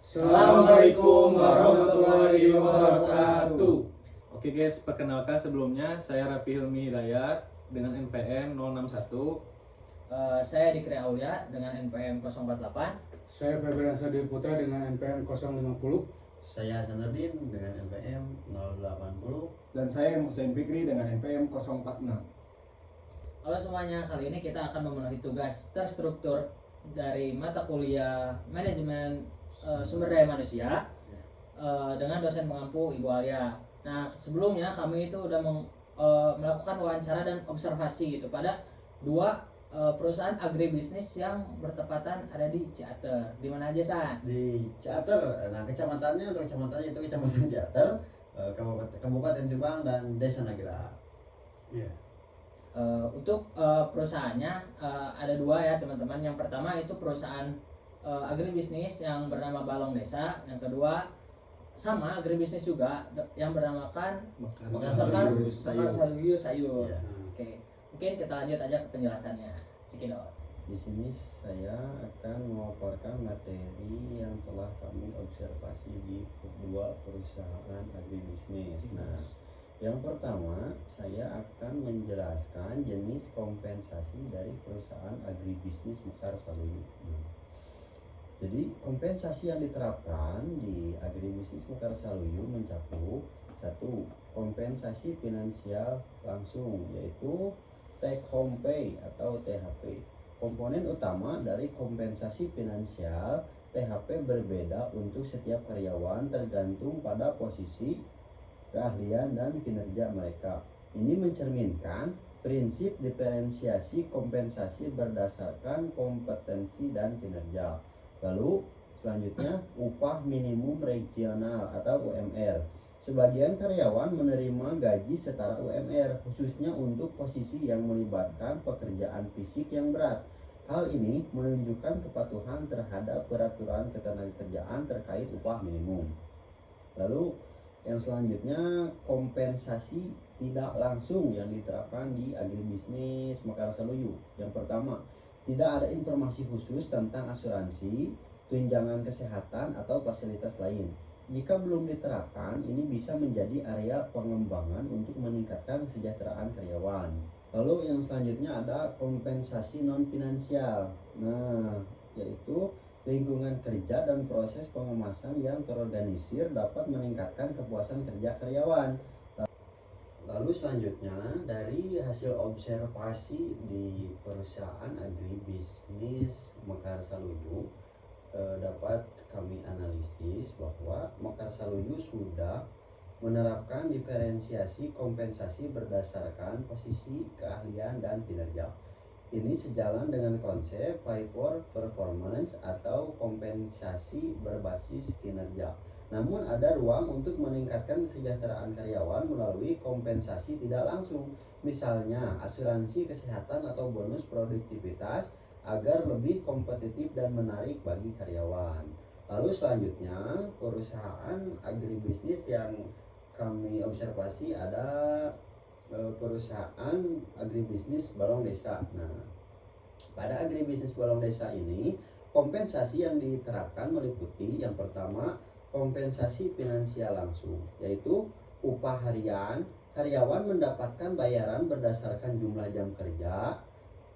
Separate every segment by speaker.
Speaker 1: Assalamualaikum warahmatullahi wabarakatuh.
Speaker 2: Oke guys, perkenalkan sebelumnya saya Rafi Hilmi Hidayat dengan NPM 061.
Speaker 3: Saya Dikri Aulia dengan NPM 048.
Speaker 1: Saya Febrian Sadi Putra dengan NPM 050.
Speaker 4: Saya Hasanuddin dengan NPM 080.
Speaker 5: Dan saya Musain Fikri dengan NPM 046.
Speaker 3: Halo semuanya, kali ini kita akan memenuhi tugas terstruktur dari mata kuliah manajemen sumber daya manusia dengan dosen pengampu Ibu Alia. Nah, sebelumnya kami itu udah melakukan wawancara dan observasi gitu pada dua perusahaan agribisnis yang bertepatan ada di Ciater. Di mana aja, San?
Speaker 4: Di Ciater. Nah, kecamatannya itu Kecamatan Ciater, Kabupaten Subang, dan Desa Nagrah.
Speaker 1: Iya.
Speaker 3: Untuk perusahaannya ada dua ya teman-teman. Yang pertama itu perusahaan agribisnis yang bernama Balong Desa. Yang kedua sama agribisnis juga yang bernamakan Mekar Sayur.
Speaker 4: Ya.
Speaker 3: Oke, mungkin kita lanjut aja ke penjelasannya. Cekidot.
Speaker 4: Di sini saya akan memaparkan materi yang telah kami observasi di dua perusahaan agribisnis. Nah, yang pertama saya akan menjelaskan jenis kompensasi dari perusahaan agribisnis Mekar Saluyu. Jadi kompensasi yang diterapkan di agribisnis Mekar Saluyu mencakup satu, kompensasi finansial langsung, yaitu take home pay atau THP. Komponen utama dari kompensasi finansial THP berbeda untuk setiap karyawan tergantung pada posisi, keahlian, dan kinerja mereka. Ini mencerminkan prinsip diferensiasi kompensasi berdasarkan kompetensi dan kinerja. Lalu selanjutnya upah minimum regional atau UMR. Sebagian karyawan menerima gaji setara UMR khususnya untuk posisi yang melibatkan pekerjaan fisik yang berat. Hal ini menunjukkan kepatuhan terhadap peraturan ketenagakerjaan terkait upah minimum. Lalu yang selanjutnya kompensasi tidak langsung yang diterapkan di agribisnis Mekar Saluyu. Yang pertama, tidak ada informasi khusus tentang asuransi, tunjangan kesehatan, atau fasilitas lain. Jika belum diterapkan, ini bisa menjadi area pengembangan untuk meningkatkan kesejahteraan karyawan. Lalu yang selanjutnya ada kompensasi non-finansial. Nah, yaitu lingkungan kerja dan proses pengemasan yang terorganisir dapat meningkatkan kepuasan kerja karyawan. Lalu selanjutnya dari hasil observasi di perusahaan agribisnis Mekar Saluyu dapat kami analisis bahwa Mekar Saluyu sudah menerapkan diferensiasi kompensasi berdasarkan posisi, keahlian, dan kinerja. Ini sejalan dengan konsep pay for performance atau kompensasi berbasis kinerja. Namun ada ruang untuk meningkatkan kesejahteraan karyawan melalui kompensasi tidak langsung, misalnya asuransi kesehatan atau bonus produktivitas agar lebih kompetitif dan menarik bagi karyawan. Lalu selanjutnya perusahaan agribisnis yang kami observasi ada perusahaan agribisnis Balong Desa. Nah, pada agribisnis Balong Desa ini kompensasi yang diterapkan meliputi yang pertama kompensasi finansial langsung, yaitu upah harian. Karyawan mendapatkan bayaran berdasarkan jumlah jam kerja.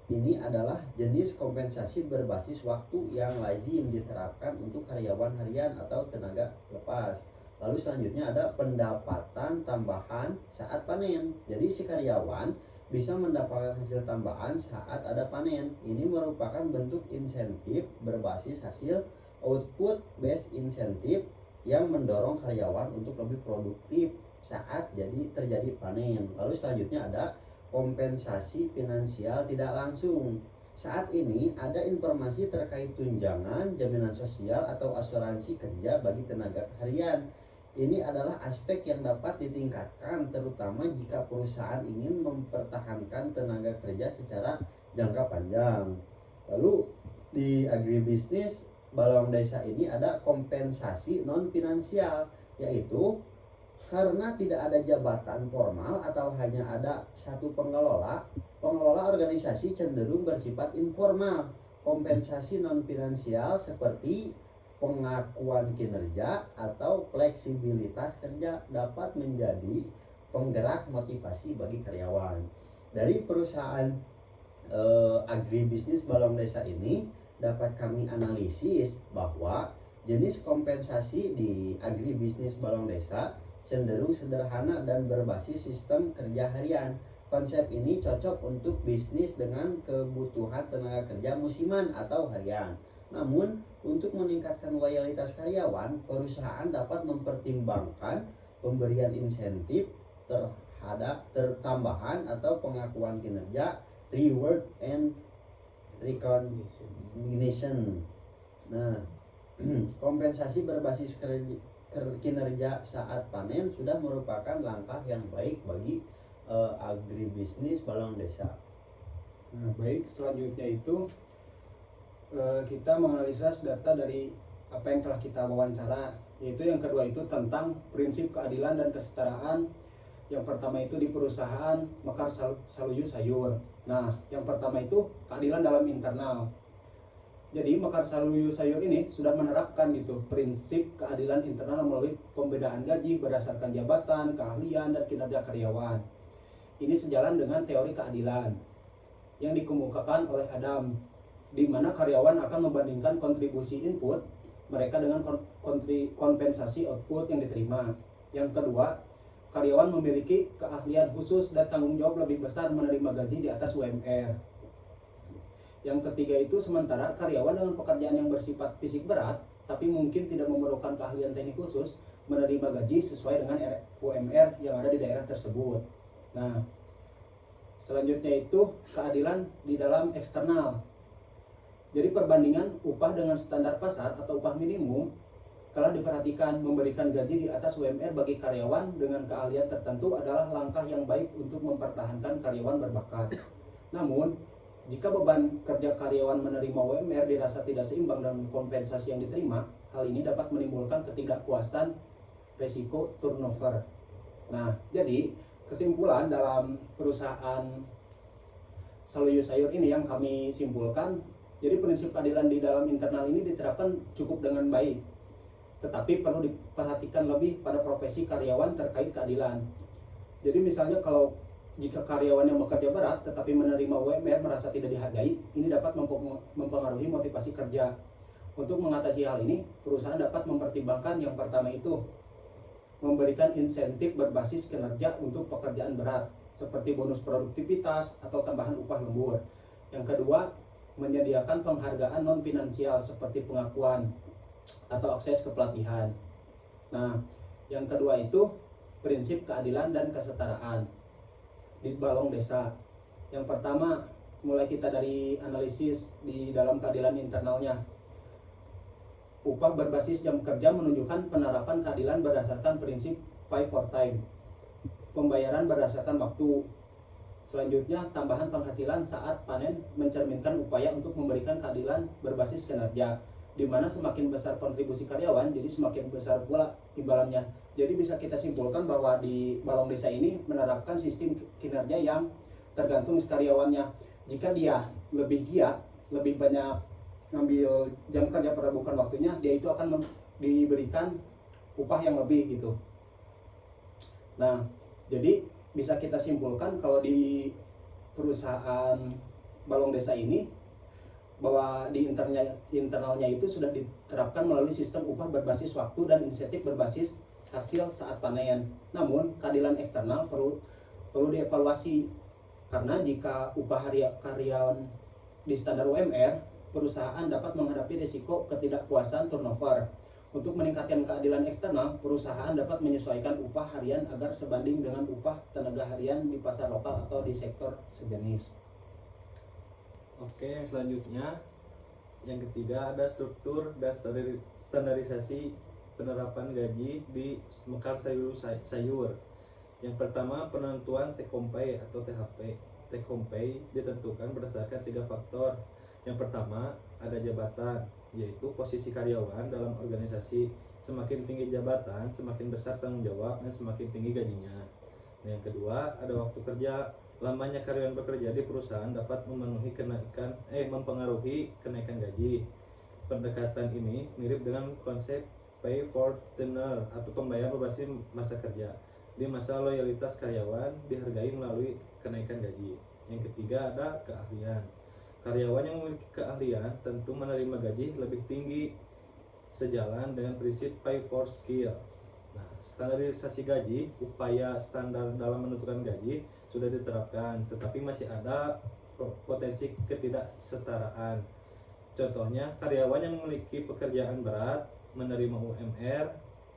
Speaker 4: Ini adalah jenis kompensasi berbasis waktu yang lazim diterapkan untuk karyawan harian atau tenaga lepas. Lalu selanjutnya ada pendapatan tambahan saat panen. Jadi si karyawan bisa mendapatkan hasil tambahan saat ada panen. Ini merupakan bentuk insentif berbasis hasil output based insentif yang mendorong karyawan untuk lebih produktif saat terjadi panen. Lalu selanjutnya ada kompensasi finansial tidak langsung. Saat ini ada informasi terkait tunjangan, jaminan sosial, atau asuransi kerja bagi tenaga harian. Ini adalah aspek yang dapat ditingkatkan terutama jika perusahaan ingin mempertahankan tenaga kerja secara jangka panjang. Lalu di agribisnis Balong Desa ini ada kompensasi non finansial, yaitu karena tidak ada jabatan formal atau hanya ada satu pengelola organisasi cenderung bersifat informal. Kompensasi non finansial seperti pengakuan kinerja atau fleksibilitas kerja dapat menjadi penggerak motivasi bagi karyawan. Dari perusahaan agribisnis Balong Desa ini dapat kami analisis bahwa jenis kompensasi di agribisnis Balong Desa cenderung sederhana dan berbasis sistem kerja harian. Konsep ini cocok untuk bisnis dengan kebutuhan tenaga kerja musiman atau harian. Namun, untuk meningkatkan loyalitas karyawan, perusahaan dapat mempertimbangkan pemberian insentif terhadap tambahan atau pengakuan kinerja, reward and recognition. Nah, kompensasi berbasis kinerja saat panen sudah merupakan langkah yang baik bagi agribisnis Balong Desa.
Speaker 5: Nah, baik, selanjutnya itu kita menganalisis data dari apa yang telah kita wawancara, yaitu yang kedua itu tentang prinsip keadilan dan kesetaraan. Yang pertama itu di perusahaan Mekar Saluyu Sayur. Nah, yang pertama itu keadilan dalam internal. Jadi Mekar Saluyu Sayur ini sudah menerapkan gitu prinsip keadilan internal melalui pembedaan gaji berdasarkan jabatan, keahlian, dan kinerja karyawan. Ini sejalan dengan teori keadilan yang dikemukakan oleh Adam, di mana karyawan akan membandingkan kontribusi input mereka dengan kompensasi output yang diterima. Yang kedua, karyawan memiliki keahlian khusus dan tanggung jawab lebih besar menerima gaji di atas UMR. Yang ketiga itu sementara karyawan dengan pekerjaan yang bersifat fisik berat tapi mungkin tidak memerlukan keahlian teknik khusus menerima gaji sesuai dengan UMR yang ada di daerah tersebut. Nah, selanjutnya itu keadilan di dalam eksternal. Jadi perbandingan upah dengan standar pasar atau upah minimum kalau diperhatikan memberikan gaji di atas UMR bagi karyawan dengan keahlian tertentu adalah langkah yang baik untuk mempertahankan karyawan berbakat. Namun, jika beban kerja karyawan menerima UMR dirasa tidak seimbang dengan kompensasi yang diterima, hal ini dapat menimbulkan ketidakpuasan resiko turnover. Nah, jadi kesimpulan dalam perusahaan Saluyu Sayur ini yang kami simpulkan, jadi prinsip keadilan di dalam internal ini diterapkan cukup dengan baik. Tetapi perlu diperhatikan lebih pada profesi karyawan terkait keadilan. Jadi misalnya kalau jika karyawan yang bekerja berat tetapi menerima UMR merasa tidak dihargai, ini dapat mempengaruhi motivasi kerja. Untuk mengatasi hal ini, perusahaan dapat mempertimbangkan yang pertama itu memberikan insentif berbasis kinerja untuk pekerjaan berat, seperti bonus produktivitas atau tambahan upah lembur. Yang kedua, menyediakan penghargaan non-finansial seperti pengakuan atau akses ke pelatihan. Nah, yang kedua itu prinsip keadilan dan kesetaraan di Balong Desa. Yang pertama, mulai kita dari analisis di dalam keadilan internalnya. Upah berbasis jam kerja menunjukkan penerapan keadilan berdasarkan prinsip pay for time. Pembayaran berdasarkan waktu. Selanjutnya, tambahan penghasilan saat panen mencerminkan upaya untuk memberikan keadilan berbasis kinerja, di mana semakin besar kontribusi karyawan, jadi semakin besar pula imbalannya. Jadi bisa kita simpulkan bahwa di Balong Desa ini menerapkan sistem kinerja yang tergantung karyawannya. Jika dia lebih giat, lebih banyak ngambil jam kerja pada bukan waktunya, dia itu akan diberikan upah yang lebih gitu. Nah, jadi bisa kita simpulkan kalau di perusahaan Balong Desa ini bahwa di internalnya itu sudah diterapkan melalui sistem upah berbasis waktu dan insentif berbasis hasil saat panen. Namun keadilan eksternal perlu dievaluasi, karena jika upah karyawan di standar UMR, perusahaan dapat menghadapi risiko ketidakpuasan turnover. Untuk meningkatkan keadilan eksternal, perusahaan dapat menyesuaikan upah harian agar sebanding dengan upah tenaga harian di pasar lokal atau di sektor sejenis.
Speaker 2: Oke, yang selanjutnya, yang ketiga ada struktur dan standarisasi penerapan gaji di Mekar Sayur. Yang pertama, penentuan take home pay atau THP. Take home pay ditentukan berdasarkan 3 faktor. Yang pertama, ada jabatan, yaitu posisi karyawan dalam organisasi. Semakin tinggi jabatan, semakin besar tanggung jawab dan semakin tinggi gajinya. Yang kedua, ada waktu kerja. Lamanya karyawan bekerja di perusahaan dapat mempengaruhi kenaikan gaji. pendekatan ini mirip dengan konsep pay for tenure atau pembayaran berbasis masa kerja. Di masa loyalitas karyawan dihargai melalui kenaikan gaji. Yang ketiga ada keahlian. Karyawan yang memiliki keahlian tentu menerima gaji lebih tinggi sejalan dengan prinsip pay for skill. Nah, standarisasi gaji, upaya standar dalam menentukan gaji sudah diterapkan, tetapi masih ada potensi ketidaksetaraan. Contohnya, karyawan yang memiliki pekerjaan berat menerima UMR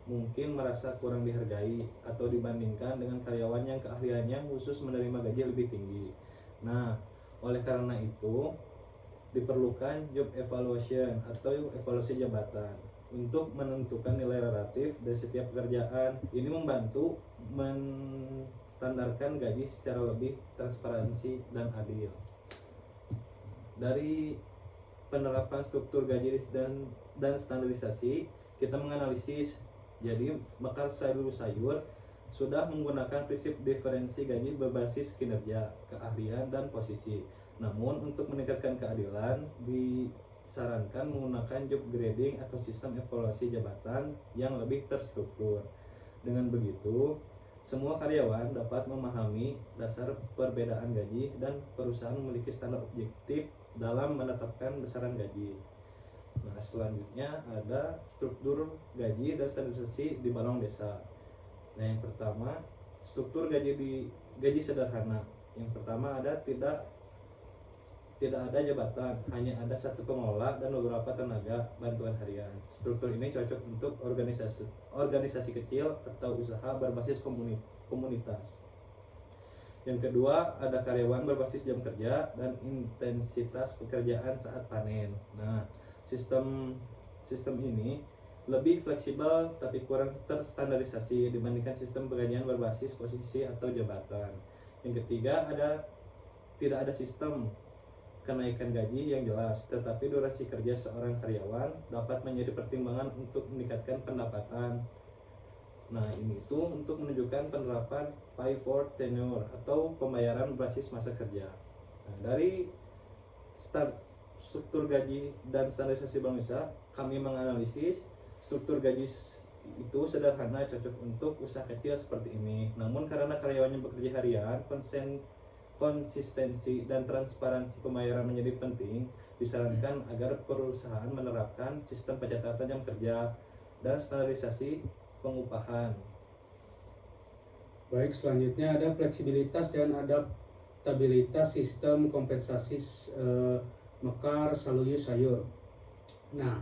Speaker 2: mungkin merasa kurang dihargai atau dibandingkan dengan karyawan yang keahliannya khusus menerima gaji lebih tinggi. Nah, oleh karena itu diperlukan job evaluation atau evaluasi jabatan untuk menentukan nilai relatif dari setiap pekerjaan. Ini membantu menstandarkan gaji secara lebih transparansi dan adil. Dari penerapan struktur gaji dan standarisasi, kita menganalisis. Jadi Mekar Sayur sudah menggunakan prinsip diferensi gaji berbasis kinerja, keahlian, dan posisi. Namun untuk meningkatkan keadilan disarankan menggunakan job grading atau sistem evaluasi jabatan yang lebih terstruktur. Dengan begitu, semua karyawan dapat memahami dasar perbedaan gaji dan perusahaan memiliki standar objektif dalam menetapkan besaran gaji. Nah, selanjutnya ada struktur gaji dan standarisasi di balong desa. Nah, yang pertama, struktur gaji sederhana. Yang pertama ada tidak ada jabatan, hanya ada satu pengelola dan beberapa tenaga bantuan harian. Struktur ini cocok untuk organisasi kecil atau usaha berbasis komunitas. Yang kedua, ada karyawan berbasis jam kerja dan intensitas pekerjaan saat panen. Nah, sistem ini lebih fleksibel tapi kurang terstandarisasi dibandingkan sistem penggajian berbasis posisi atau jabatan. Yang ketiga, tidak ada sistem kenaikan gaji yang jelas, tetapi durasi kerja seorang karyawan dapat menjadi pertimbangan untuk meningkatkan pendapatan. Nah, ini itu untuk menunjukkan penerapan pay for tenure atau pembayaran berbasis masa kerja. Nah, dari struktur gaji dan standarisasi Bank Indonesia, kami menganalisis struktur gaji itu sederhana, cocok untuk usaha kecil seperti ini. Namun karena karyawannya bekerja harian, konsistensi dan transparansi pembayaran menjadi penting, disarankan agar perusahaan menerapkan sistem pencatatan jam kerja dan standarisasi pengupahan.
Speaker 1: Baik, selanjutnya ada fleksibilitas dan adaptabilitas sistem kompensasi Mekar Saluyu Sayur. Nah,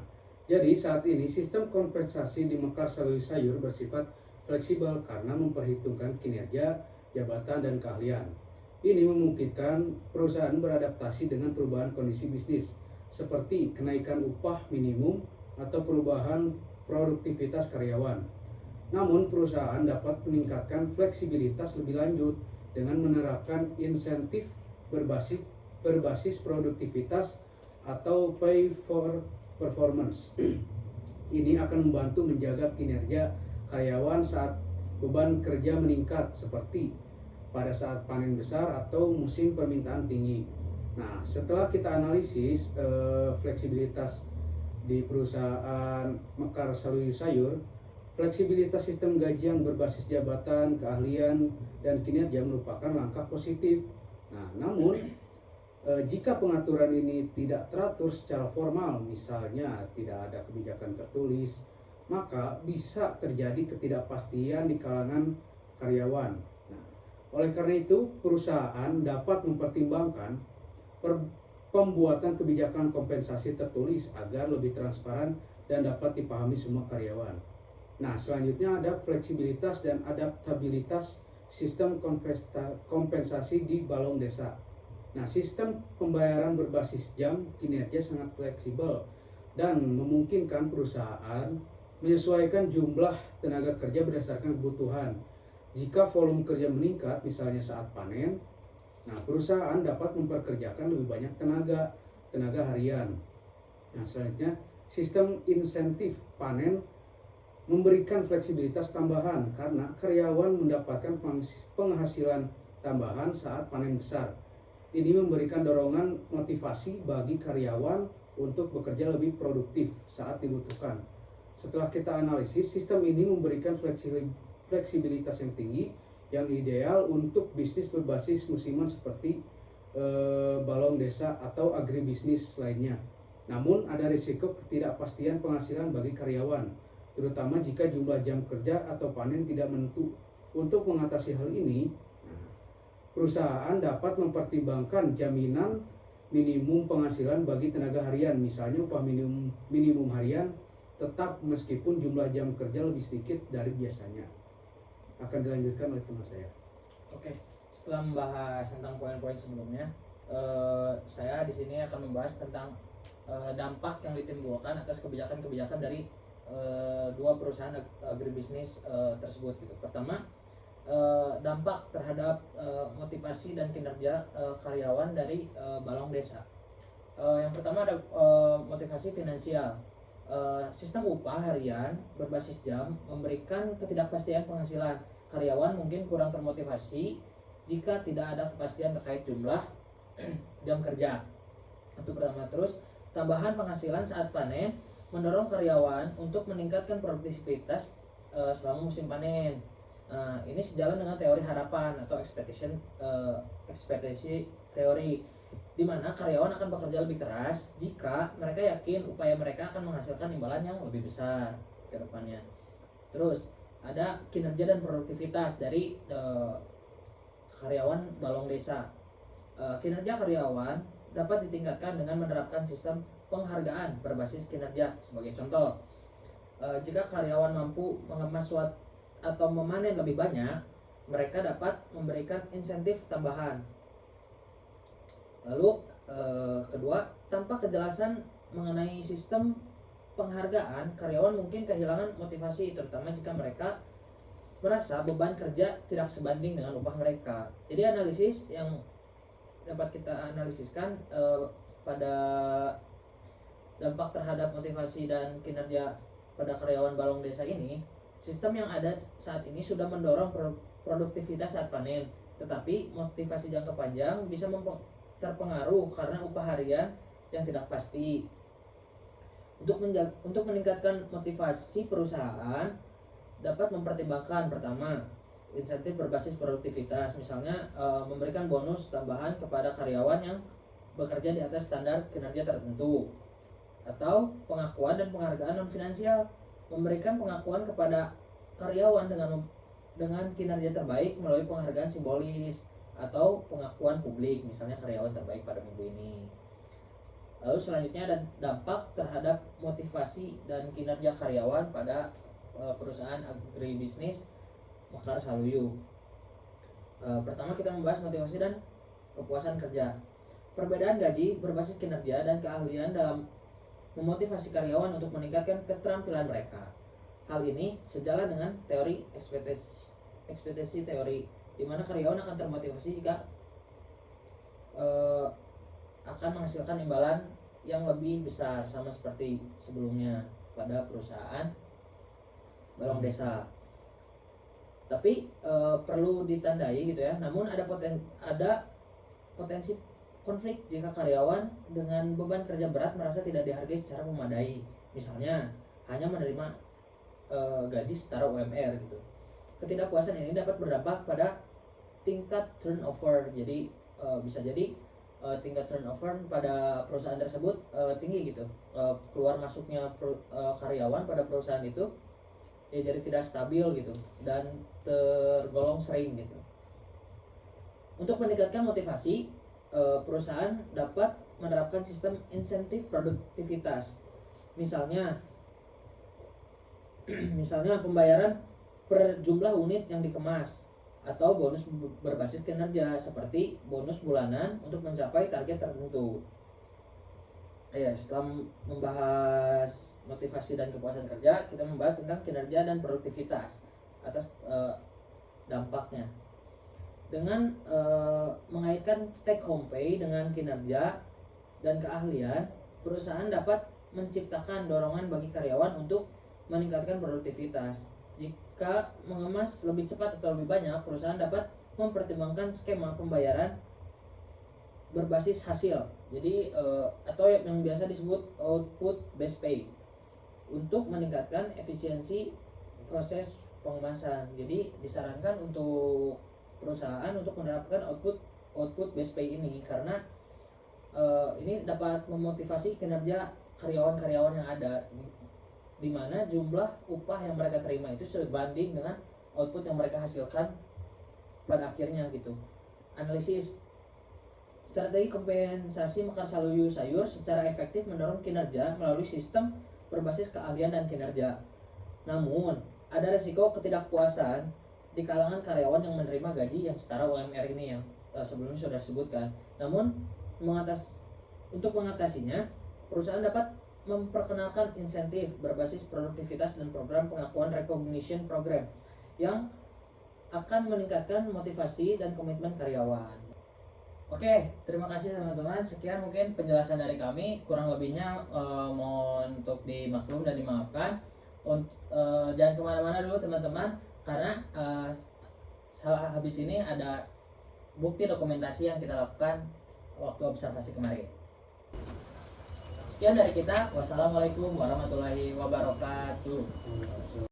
Speaker 1: jadi saat ini sistem kompensasi di Mekar Saluyu Sayur bersifat fleksibel karena memperhitungkan kinerja, jabatan, dan keahlian. Ini memungkinkan perusahaan beradaptasi dengan perubahan kondisi bisnis, seperti kenaikan upah minimum atau perubahan produktivitas karyawan. Namun, perusahaan dapat meningkatkan fleksibilitas lebih lanjut dengan menerapkan insentif berbasis produktivitas atau pay for performance. Ini akan membantu menjaga kinerja karyawan saat beban kerja meningkat, seperti pada saat panen besar atau musim permintaan tinggi. Nah, setelah kita analisis fleksibilitas di perusahaan Mekar Saluyu Sayur, fleksibilitas sistem gaji yang berbasis jabatan, keahlian, dan kinerja merupakan langkah positif. Nah, namun jika pengaturan ini tidak teratur secara formal, misalnya tidak ada kebijakan tertulis, maka bisa terjadi ketidakpastian di kalangan karyawan. Nah, oleh karena itu, perusahaan dapat mempertimbangkan pembuatan kebijakan kompensasi tertulis agar lebih transparan dan dapat dipahami semua karyawan. Nah, selanjutnya ada fleksibilitas dan adaptabilitas sistem kompensasi di balong desa. Nah, sistem pembayaran berbasis jam kinerja sangat fleksibel dan memungkinkan perusahaan menyesuaikan jumlah tenaga kerja berdasarkan kebutuhan. Jika volume kerja meningkat, misalnya saat panen, nah perusahaan dapat memperkerjakan lebih banyak tenaga harian. Nah, selanjutnya sistem insentif panen memberikan fleksibilitas tambahan karena karyawan mendapatkan penghasilan tambahan saat panen besar. Ini memberikan dorongan motivasi bagi karyawan untuk bekerja lebih produktif saat dibutuhkan. Setelah kita analisis, sistem ini memberikan fleksibilitas yang tinggi yang ideal untuk bisnis berbasis musiman seperti balong desa atau agribisnis lainnya. Namun ada risiko ketidakpastian penghasilan bagi karyawan, terutama jika jumlah jam kerja atau panen tidak menentu. Untuk mengatasi hal ini, perusahaan dapat mempertimbangkan jaminan minimum penghasilan bagi tenaga harian, misalnya upah minimum harian tetap meskipun jumlah jam kerja lebih sedikit dari biasanya. Akan dilanjutkan oleh teman saya.
Speaker 3: Oke, setelah membahas tentang poin-poin sebelumnya, saya di sini akan membahas tentang dampak yang ditimbulkan atas kebijakan-kebijakan dari dua perusahaan agribisnis tersebut gitu. Pertama, dampak terhadap motivasi dan kinerja karyawan dari balong desa. Yang pertama ada motivasi finansial. Sistem upah harian berbasis jam memberikan ketidakpastian penghasilan. Karyawan mungkin kurang termotivasi jika tidak ada kepastian terkait jumlah jam kerja. Itu pertama. Terus tambahan penghasilan saat panen mendorong karyawan untuk meningkatkan produktivitas selama musim panen. Ini sejalan dengan teori harapan atau ekspektasi teori, di mana karyawan akan bekerja lebih keras jika mereka yakin upaya mereka akan menghasilkan imbalan yang lebih besar ke depannya. Terus ada kinerja dan produktivitas dari karyawan balong desa. Kinerja karyawan dapat ditingkatkan dengan menerapkan sistem penghargaan berbasis kinerja. Sebagai contoh, jika karyawan mampu mengemas atau memanen lebih banyak, mereka dapat memberikan insentif tambahan. Lalu kedua, tanpa kejelasan mengenai sistem penghargaan, karyawan mungkin kehilangan motivasi, terutama jika mereka merasa beban kerja tidak sebanding dengan upah mereka. Jadi analisis yang dapat kita analisiskan pada dampak terhadap motivasi dan kinerja pada karyawan balong desa ini, sistem yang ada saat ini sudah mendorong produktivitas saat panen, tetapi motivasi jangka panjang bisa terpengaruh karena upah harian yang tidak pasti. Untuk meningkatkan motivasi, perusahaan dapat mempertimbangkan pertama, insentif berbasis produktivitas, misalnya memberikan bonus tambahan kepada karyawan yang bekerja di atas standar kinerja tertentu, atau pengakuan dan penghargaan non finansial, memberikan pengakuan kepada karyawan dengan kinerja terbaik melalui penghargaan simbolis atau pengakuan publik, misalnya karyawan terbaik pada minggu ini. Lalu selanjutnya ada dampak terhadap motivasi dan kinerja karyawan pada perusahaan agribisnis Mekar Saluyu. Pertama kita membahas motivasi dan kepuasan kerja. Perbedaan gaji berbasis kinerja dan keahlian dalam memotivasi karyawan untuk meningkatkan keterampilan mereka. Hal ini sejalan dengan teori ekspektasi teori, di mana karyawan akan termotivasi jika akan menghasilkan imbalan yang lebih besar, sama seperti sebelumnya pada perusahaan balong desa. Tapi perlu ditandai gitu ya. Namun ada potensi konflik jika karyawan dengan beban kerja berat merasa tidak dihargai secara memadai. Misalnya hanya menerima gaji setara UMR gitu. Ketidakpuasan ini dapat berdampak pada tingkat turnover. Jadi bisa jadi tingkat turnover pada perusahaan tersebut tinggi gitu. Keluar masuknya karyawan pada perusahaan itu ya jadi tidak stabil gitu dan tergolong sering gitu. Untuk meningkatkan motivasi, perusahaan dapat menerapkan sistem insentif produktivitas. Misalnya pembayaran per jumlah unit yang dikemas, atau bonus berbasis kinerja seperti bonus bulanan untuk mencapai target tertentu. Setelah membahas motivasi dan kepuasan kerja, kita membahas tentang kinerja dan produktivitas atas dampaknya. Dengan mengaitkan take home pay dengan kinerja dan keahlian, perusahaan dapat menciptakan dorongan bagi karyawan untuk meningkatkan produktivitas. Jika mengemas lebih cepat atau lebih banyak, perusahaan dapat mempertimbangkan skema pembayaran berbasis hasil. Jadi atau yang biasa disebut output based pay untuk meningkatkan efisiensi proses pengemasan. Jadi disarankan untuk perusahaan untuk menerapkan output based pay ini karena ini dapat memotivasi kinerja karyawan-karyawan yang ada di mana jumlah upah yang mereka terima itu sebanding dengan output yang mereka hasilkan pada akhirnya gitu. Analisis strategi kompensasi mekar saluyu sayur secara efektif mendorong kinerja melalui sistem berbasis keahlian dan kinerja. Namun, ada resiko ketidakpuasan di kalangan karyawan yang menerima gaji yang setara UMR ini yang sebelumnya sudah disebutkan. Namun, untuk mengatasinya, perusahaan dapat memperkenalkan insentif berbasis produktivitas dan program pengakuan recognition program yang akan meningkatkan motivasi dan komitmen karyawan. Oke, terima kasih teman-teman. Sekian mungkin penjelasan dari kami. Kurang lebihnya mohon untuk dimaklum dan dimaafkan. Jangan kemana-mana dulu teman-teman, karena habis ini ada bukti dokumentasi yang kita lakukan waktu observasi kemarin. Sekian dari kita. Wassalamualaikum warahmatullahi wabarakatuh.